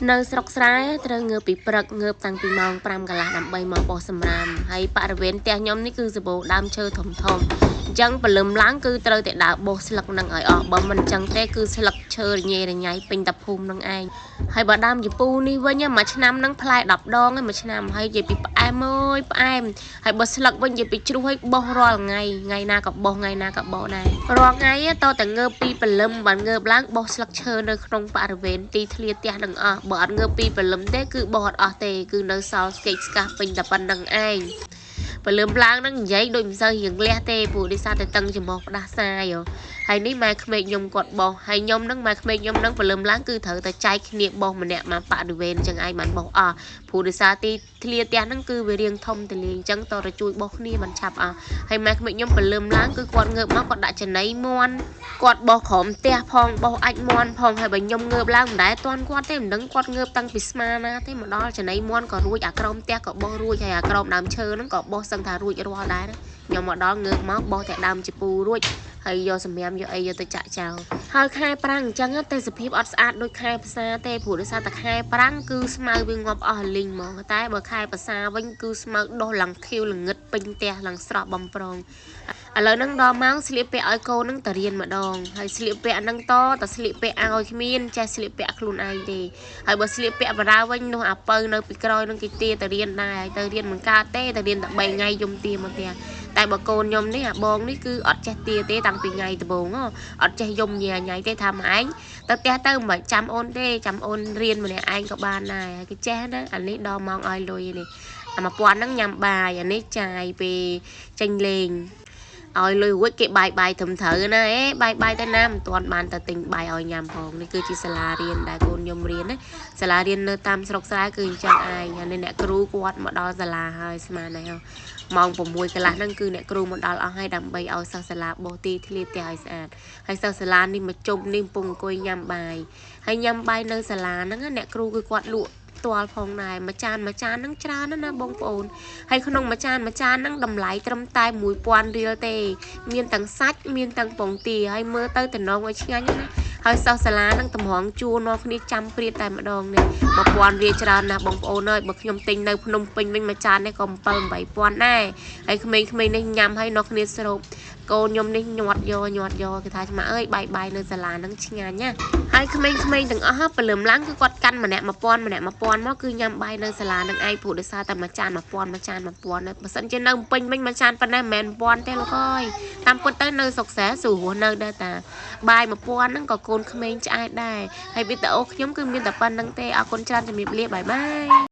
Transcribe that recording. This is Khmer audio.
nơi sọc sáiត្រូវងើបពីព្រឹកងើបតាំងពីម៉ោង 5 កន្លះដើម្បីមកបោះសម្រាមហើយបរិវេណផ្ទះខ្ញុំនេះគឺសបោដើមឈើធំអញ្ចឹងព្រលឹមឡើងគឺត្រូវតែដើរបោះស្លឹកនឹងឲ្យអស់បើមិនអញ្ចឹងទេគឺស្លឹកឈើរញ៉េរញ៉ៃពេញតែភូមិនឹងឯងហើយបើដើមជពូនេះវិញមួយឆ្នាំនឹងផ្លែ10 ដងឯមួយឆ្នាំហើយនិយាយពីផ្អែមអើយផ្អែមហើយបើស្លឹកវិញនិយាយពីជ្រុះឲ្យបោះរាល់ថ្ងៃណាក៏បោះថ្ងៃណាក៏បោះដែររាល់ថ្ងៃតតែងើបពីព្រលឹមបានងើបឡើងបោះស្លឹកឈើនៅក្នុងបរិវេណទីធ្លាផ្ទះនឹងអស់បើអត់ងើបពីព្រលឹមទេគឺបោះអត់អស់ទេគឺនៅសល់ស្កេកស្កះពេញតែប៉ុណ្្នឹងឯងព្រលឹមឡើងនឹងនិយាយដូចមិនសូវរៀងលះទេព្រោះដោយសារតែតឹងច្រមុះផ្ដាសាយហើយនេះម៉ែក្មេកខ្ញុំគាត់បោះហើយខ្ញុំនឹងម៉ែក្មេកខ្ញុំនឹងព្រលឹមឡើងគឺត្រូវតែចែកគ្នាបោះម្នាក់មកបរិវេណចឹងឯងបានបោះអស់ព្រោះដោយសារទីធ្លាផ្ទះហ្នឹងគឺវារៀងធំទលាអញ្ចឹងតើជួយបោះគ្នាបានឆាប់អស់ហើយម៉ែក្មេកខ្ញុំព្រលឹមឡើងគឺគាត់ងើបមកគាត់ដាក់ចំណីមាន់គាត់បោះក្រោមផ្ទះផងបោះអាចមមាន់ផងហើយបើខ្ញុំងើបឡើងមិនដែរតាន់គាត់ទេមិនដឹងគាត់ងើបតាំងពីស្មាណាទេមកដល់ចំណីមាន់ក៏រួចអាក្រោមផ្ទះក៏បោះរួចហើយអាក្រោមដើមឈើហ្នឹងក៏បោះសឹងថារួចរាល់ដែរខ្ញុំមកដល់ងើបមកបោះតែដើមជពូរួចហើយយកសម្រាប់យកអីយកទៅចាក់ចោលហើយខែប្រាំងអញ្ចឹងតែសភាពអត់ស្អាតដូចខែផ្សារទេព្រោះដោយសារតែខែប្រាំងគឺស្មៅវាងាប់អស់លីងហ្មងតែបើខែផ្សារវិញគឺស្មៅដុះឡើងខៀវល្ងិតពេញផ្ទះឡើងស្រស់បំប្រងឥឡូវហ្នឹងដល់ម៉ោងស្លៀកពាក់ឲ្យកូនហ្នឹងទៅរៀនម្ដងហើយស្លៀកពាក់ហ្នឹងតស្លៀកពាក់ឲ្យគ្មានចេះស្លៀកពាក់ខ្លួនឯងទេហើយបើស្លៀកពាក់បារាវិញនោះអាពៅនៅពីក្រោយហ្នឹងគេទាទៅរៀនដែរហើយទៅរៀនមិនកើតទេទៅរៀនតែ3ថ្ងៃយំទាមកផ្ទះតែបើកូនខ្ញុំនេះអាបងនេះគឺអត់ចេះទាទេតាំងពីថ្ងៃដំបូងអត់ចេះយំញ៉ាញ៉ៃទេថាម៉ែឯងទៅផ្ទះទៅមិនបាច់ចាំអូនទេចាំអូនរៀនម្នាក់ឯងក៏បានដែរហើយគេចេះណាអានេះដល់ម៉ោងឲ្យលុយនេះអា1000ហ្នឹងញ៉ាំបាយអានេះចាយពេលចេញលេងឲ្យលុយរួចគេបាយត្រឹមត្រូវណាបាយទៅណាមិនទាន់បានទៅទិញបាយឲ្យញ៉ាំផងនេះគឺជាសាលារៀនដែលកូនខ្ញុំរៀនណាសាលារៀននៅតាមស្រុកស្រែគឺអញ្ចឹងឯងហើយអ្នកគ្រូគាត់មកដល់សាលាហើយស្មានហើយម៉ោង6 កន្លះហ្នឹងគឺអ្នកគ្រូមកដល់អស់ហើយដើម្បីឲ្យសិស្សសាលាបោះទីធ្លាផ្ទះឲ្យស្អាតហើយសិស្សសាលានេះមកជុំនេះកំពុងអង្គុយញ៉ាំបាយហើយញ៉ាំបាយនៅសាលាហ្នឹងអ្នកគ្រូគឺគាត់លក់ផ្ទាល់ផងដែរមួយចានហ្នឹងច្រើនណាស់បងប្អូនហើយក្នុងមួយចានហ្នឹងតម្លៃត្រឹមតែ 1000 រៀលទេមានទាំងសាច់មានទាំងពងទាហើយមើលទៅតំណងឲ្យឆ្ងាញ់ណាហើយសិស្សសាលាហ្នឹងតម្រង់ជួរនាំគ្នាចាំព្រាតតែម្ដងនេះ 1000 រៀលច្រើនណាស់បងប្អូនអើយបើខ្ញុំទិញនៅភ្នំពេញវិញមួយចាននេះក៏ 7-8000 ដែរហើយក្មេងៗនេះញ៉ាំហើយនាំគ្នាស្រូបកូនខ្ញុំនេះញាត់យកគេថាឆ្មាអើយបាយនៅសាលាហ្នឹងឆ្ងាញ់ណាហើយក្មេងៗទាំងអស់ព្រលឹមឡើងគឺគាត់កាន់ម្នាក់ 1000 មកគឺញ៉ាំបាយនៅសាលាហ្នឹងឯងព្រោះដោយសារតែមួយចាន 1000បើសិនជានៅពេញវិញមួយចានប៉ុណ្ណេះមិនមែន 1000 ទេលោកអើយតាមពិតទៅនៅសុកសែស្រួលរស់នៅដែរតាបាយ 1000 ហ្នឹងក៏កូនក្មេងឆ្អែតដែរហើយវីដេអូខ្ញុំគឺមានតែប៉ុណ្្នឹងទេអរគុណច្រើនជំរាបលាបាយបាយ